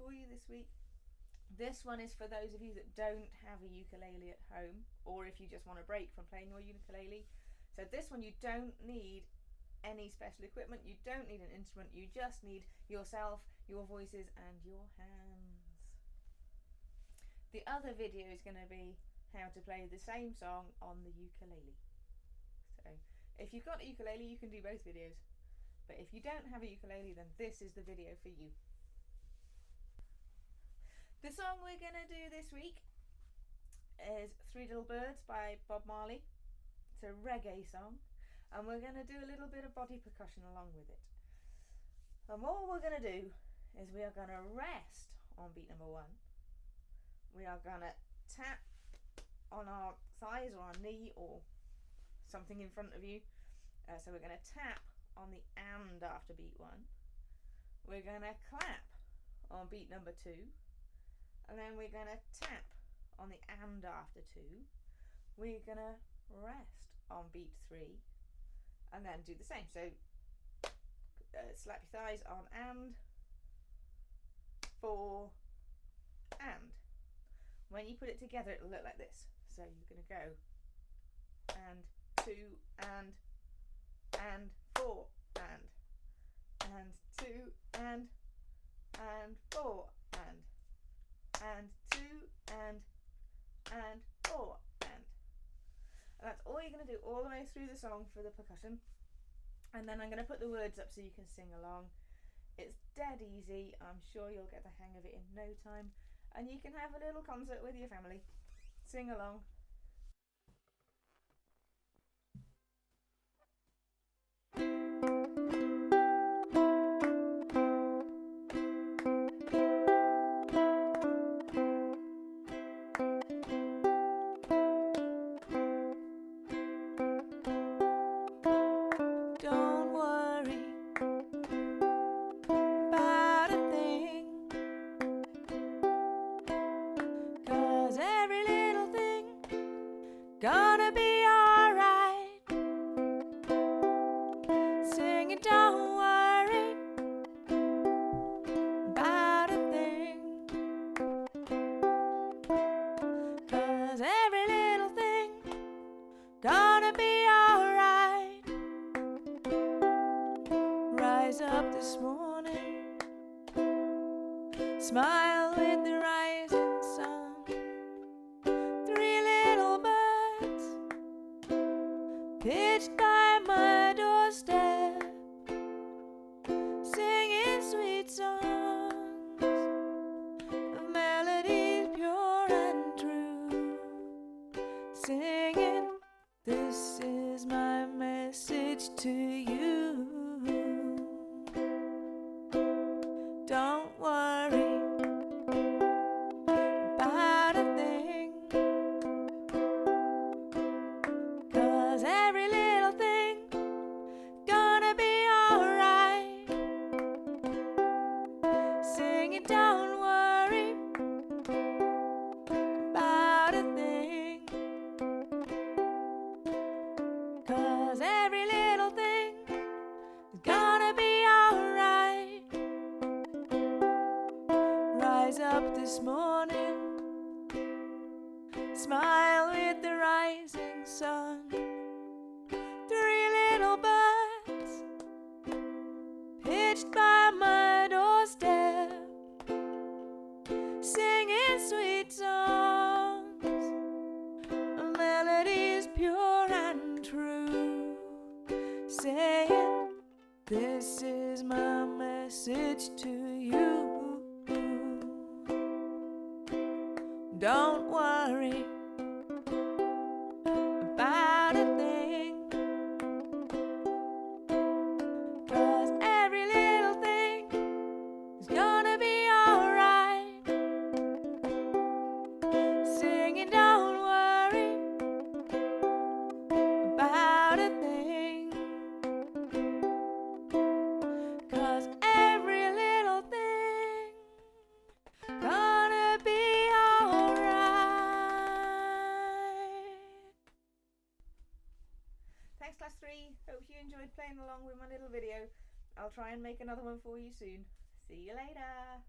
for you this week. This one is for those of you that don't have a ukulele at home, or if you just want a break from playing your ukulele. So this one, you don't need any special equipment, you don't need an instrument, you just need yourself, your voices and your hands. The other video is going to be how to play the same song on the ukulele. So if you've got a ukulele, you can do both videos, but if you don't have a ukulele, then this is the video for you. The song we're going to do this week is Three Little Birds by Bob Marley. It's a reggae song, and we're going to do a little bit of body percussion along with it. And what we're going to do is we are going to rest on beat number 1. We are going to tap on our thighs or our knee or something in front of you. So we're going to tap on the and after beat 1. We're going to clap on beat number 2. And then we're going to tap on the and after 2. We're going to rest on beat 3. And then do the same. So slap your thighs on and, 4, and. When you put it together, it'll look like this. So you're going to go and 2 and 4 and 2 and 4 and 2 and 4 and that's all you're going to do all the way through the song for the percussion. And then I'm going to put the words up so you can sing along. It's dead easy. I'm sure you'll get the hang of it in no time, and you can have a little concert with your family. Sing along. Don't worry about a thing, 'cause every little thing gonna be alright. Sing it, don't worry about a thing, 'cause every little thing gonna be alright. Rise up this morning, smile with the rising sun. 3 little birds pitched by my doorstep, singing sweet songs of melodies pure and true. Singing, this is my message to you. Don't worry about a thing, 'cause every little thing gonna be alright. Sing it, don't worry about a thing, 'cause every little thing is gonna be alright. Rise up this morning, smile with the rising sun. 3 little birds pitched by my doorstep, singing sweet songs of melodies pure and true. Saying, this is my message to you. Don't worry about a thing, 'cause every little thing is gonna be alright. Singing, don't worry about a thing, 'cause every little thing gonna be alright. Thanks class 3, hope you enjoyed playing along with my little video. I'll try and make another one for you soon. See you later.